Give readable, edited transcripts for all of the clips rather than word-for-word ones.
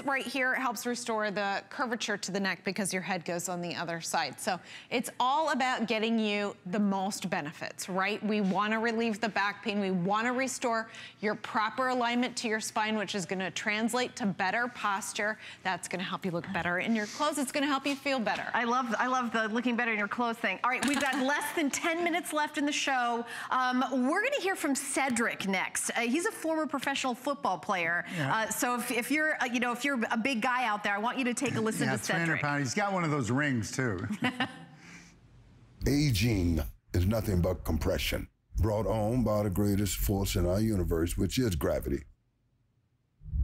Right here, it helps restore the curvature to the neck because your head goes on the other side. So it's all about getting you the most benefits, right? We want to relieve the back pain. We want to restore your proper alignment to your spine, which is going to translate to better posture. That's going to help you look better in your clothes. It's going to help you feel better. I love the looking better in your clothes thing. All right, we've got less than 10 minutes left in the show. We're going to hear from Cedric next. He's a former professional football player. Yeah. So if you're, if you're a big guy out there, I want you to take a listen to Cedric. 300 pounds. He's got one of those rings too. Aging is nothing but compression, brought on by the greatest force in our universe, which is gravity.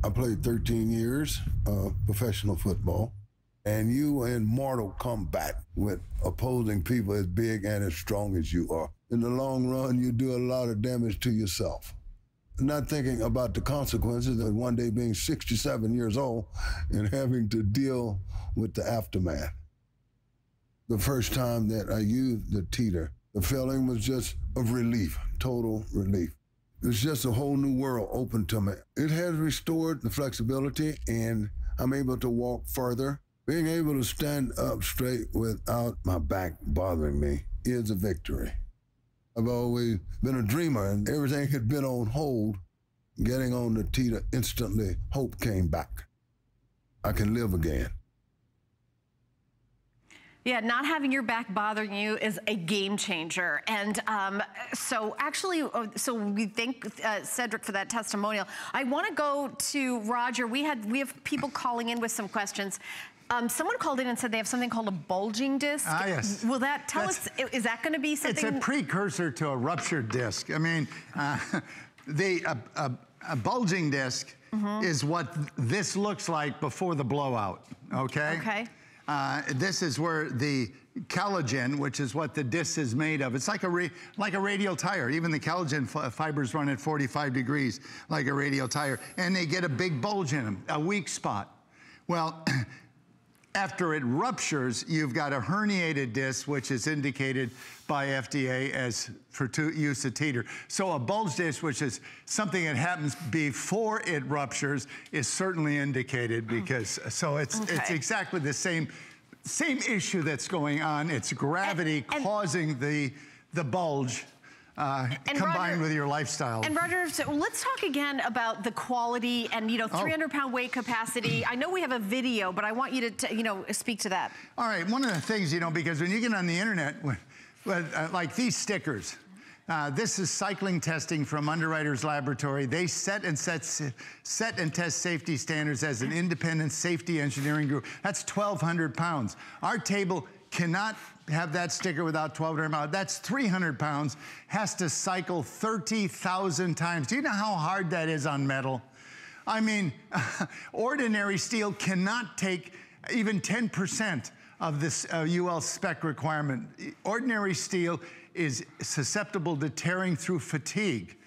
I played 13 years of professional football, and you in mortal combat with opposing people as big and as strong as you are. In the long run, you do a lot of damage to yourself. Not thinking about the consequences of one day being 67 years old and having to deal with the aftermath. The first time that I used the Teeter, the feeling was just of relief, total relief. It's just a whole new world open to me. It has restored the flexibility, and I'm able to walk further. Being able to stand up straight without my back bothering me is a victory. I've always been a dreamer, and everything had been on hold. Getting on the Teeter, instantly, hope came back. I can live again. Yeah, not having your back bothering you is a game changer. And so we thank Cedric for that testimonial. I want to go to Roger. We have people calling in with some questions. Someone called in and said they have something called a bulging disc. Ah, yes. Will that tell us, is that going to be something? It's a precursor to a ruptured disc. I mean, a bulging disc is what this looks like before the blowout, okay? Okay. This is where the collagen, which is what the disc is made of, it's like a radial tire. Even the collagen fibers run at 45 degrees like a radial tire, and they get a big bulge in them, a weak spot. Well, after it ruptures, you've got a herniated disc, which is indicated by FDA as for use of Teeter. So a bulge disc, which is something that happens before it ruptures, is certainly indicated because, so it's exactly the same issue that's going on. It's gravity causing the bulge. Combined with your lifestyle. And Roger, so let's talk again about the quality and 300-pound weight capacity. I know we have a video, but I want you to speak to that. All right, one of the things, because when you get on the internet, like these stickers, this is cycling testing from Underwriters Laboratory. They set and test safety standards as an independent safety engineering group. That's 1,200 pounds. Our table cannot have that sticker without 1,200 pounds. That's 300 pounds, has to cycle 30,000 times. Do you know how hard that is on metal? I mean, ordinary steel cannot take even 10% of this UL spec requirement. Ordinary steel is susceptible to tearing through fatigue.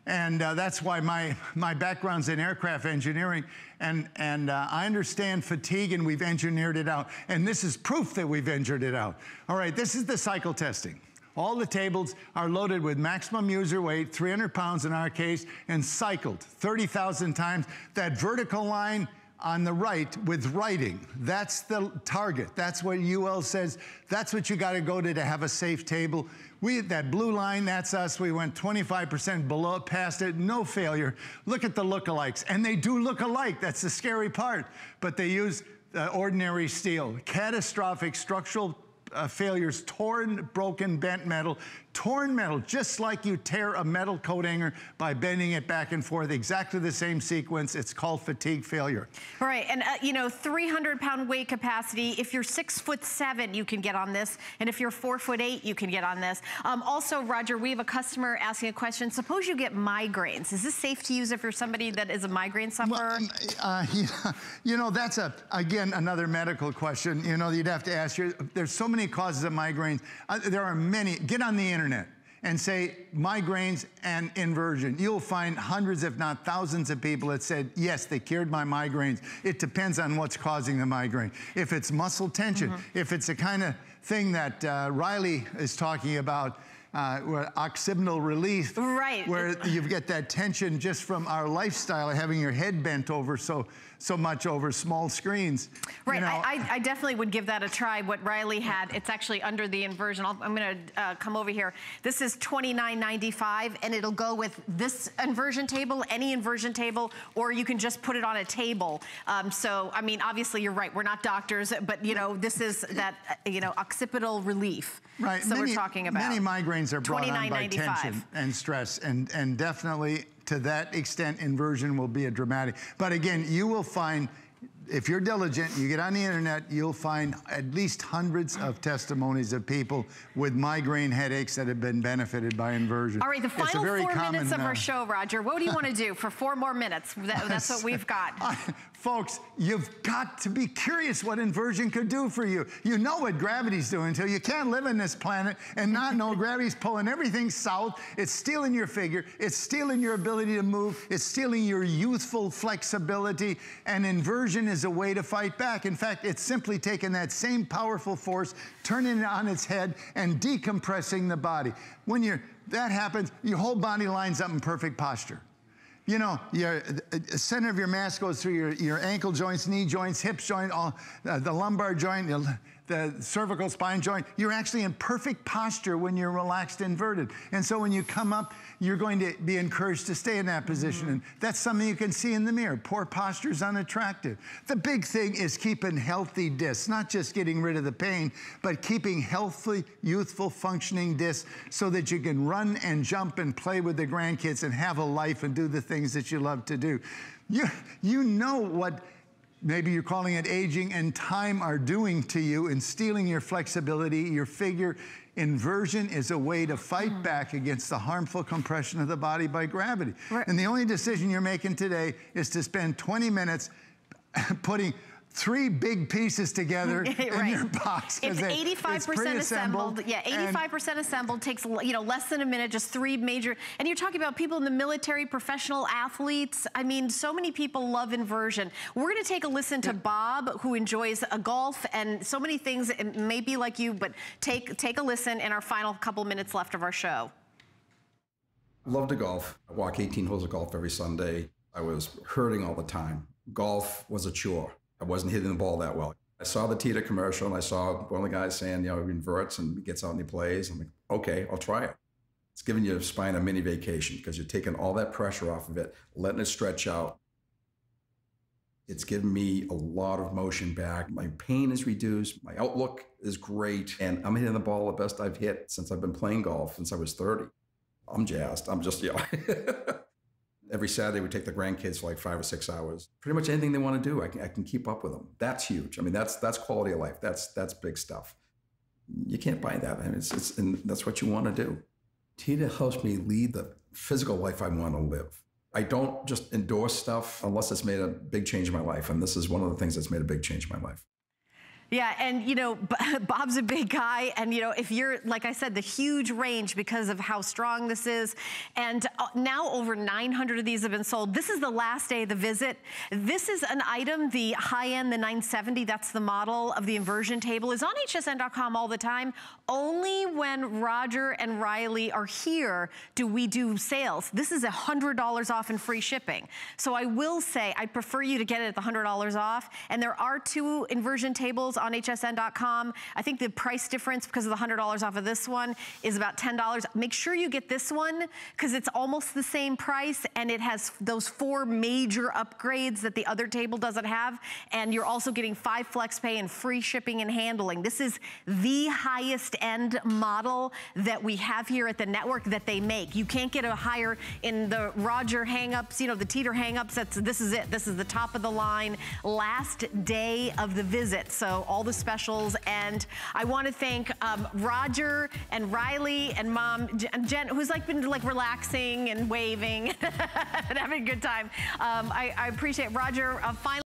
And that's why my background's in aircraft engineering, and I understand fatigue, and we've engineered it out. And this is proof that we've engineered it out. All right, this is the cycle testing. All the tables are loaded with maximum user weight, 300 pounds in our case, and cycled 30,000 times. That vertical line on the right with writing, that's the target. That's what UL says. That's what you got to go to have a safe table. That blue line, that's us. We went 25% below, past it, no failure. Look at the lookalikes, and they do look alike. That's the scary part. But they use ordinary steel. Catastrophic structural failures, torn, broken, bent metal, just like you tear a metal coat hanger by bending it back and forth, exactly the same sequence. It's called fatigue failure. All right, and 300-pound weight capacity. If you're 6'7", you can get on this, and if you're 4'8", you can get on this. Also, Roger, we have a customer asking a question. Suppose you get migraines. Is this safe to use if you're somebody that is a migraine sufferer? Well, that's again another medical question. You'd have to ask you. There's so many causes of migraines. There are many. Get on the internet and say migraines and inversion. You'll find hundreds, if not thousands of people that said, yes, they cured my migraines. It depends on what's causing the migraine. If it's muscle tension, if it's the kind of thing that Riley is talking about, where occipital relief, right, where you get that tension just from our lifestyle, having your head bent over. So so much over small screens. Right, You know, I definitely would give that a try, what Riley had. It's actually under the Inversion. I'm gonna come over here. This is $29.95, and it'll go with this inversion table, any inversion table, or you can just put it on a table. So, I mean, obviously you're right, we're not doctors, but you know, this is that, you know, occipital relief. Right, So we're talking about. Many migraines are brought on by $29.95. tension and stress, and definitely to that extent, inversion will be a dramatic. But again, you will find, if you're diligent, you get on the internet, you'll find at least hundreds of testimonies of people with migraine headaches that have been benefited by inversion. All right, the final 4 minutes of our show, Roger. What do you want to do for 4 more minutes? That's what we've got. Folks, you've got to be curious what inversion could do for you. You know what gravity's doing to you. You can't live in this planet and not know gravity's pulling everything south. It's stealing your figure. It's stealing your ability to move. It's stealing your youthful flexibility. And inversion is a way to fight back. In fact, it's simply taking that same powerful force, turning it on its head, and decompressing the body. When that happens, your whole body lines up in perfect posture. You know, the center of your mass goes through your ankle joints, knee joints, hips joint, the lumbar joint, the cervical spine joint. You're actually in perfect posture when you're relaxed inverted. And so when you come up, you're going to be encouraged to stay in that position. And that's something you can see in the mirror. Poor posture is unattractive. The big thing is keeping healthy discs, not just getting rid of the pain, but keeping healthy, youthful, functioning discs so that you can run and jump and play with the grandkids and have a life and do the things that you love to do. You know what maybe you're calling it aging and time are doing to you and stealing your flexibility, your figure. Inversion is a way to fight back against the harmful compression of the body by gravity. Right. And the only decision you're making today is to spend 20 minutes putting 3 big pieces together in your box. It's 85% assembled. Yeah, 85% assembled. Takes, you know, less than a minute, just 3 major. And you're talking about people in the military, professional athletes. I mean, so many people love inversion. We're going to take a listen to Bob, who enjoys golf and so many things. It may be like you, but take a listen in our final couple minutes left of our show. I love to golf. I walk 18 holes of golf every Sunday. I was hurting all the time. Golf was a chore. I wasn't hitting the ball that well. I saw the Teeter commercial, and I saw one of the guys saying, you know, he inverts and gets out and he plays. I'm like, okay, I'll try it. It's giving your spine a mini vacation because you're taking all that pressure off of it, letting it stretch out. It's given me a lot of motion back. My pain is reduced. My outlook is great. And I'm hitting the ball the best I've hit since I've been playing golf since I was 30. I'm jazzed. I'm just, you know. Every Saturday, we take the grandkids for like 5 or 6 hours. Pretty much anything they want to do, I can keep up with them. That's huge. I mean, that's quality of life. That's big stuff. You can't buy that. I mean, and that's what you want to do. Teeter helps me lead the physical life I want to live. I don't just endorse stuff unless it's made a big change in my life. And this is one of the things that's made a big change in my life. Yeah, and you know, Bob's a big guy, and you know, if you're, like I said, the huge range because of how strong this is, and now over 900 of these have been sold. This is the last day of the visit. This is an item, the high-end, the 970, that's the model of the inversion table, is on hsn.com all the time. Only when Roger and Riley are here do we do sales. This is $100 off and free shipping. So I will say, I prefer you to get it at the $100 off, and there are 2 inversion tables on hsn.com. I think the price difference because of the $100 off of this one is about $10. Make sure you get this one because it's almost the same price and it has those 4 major upgrades that the other table doesn't have. And you're also getting 5 flex pay and free shipping and handling. This is the highest end model that we have here at the network that they make. You can't get a higher in the Roger hang-ups, you know, the Teeter hang-ups. This is it. This is the top of the line. Last day of the visit. So all the specials, and I want to thank Roger and Riley and Mom Jen, who's like been like relaxing and waving and having a good time. I appreciate Roger. Finally.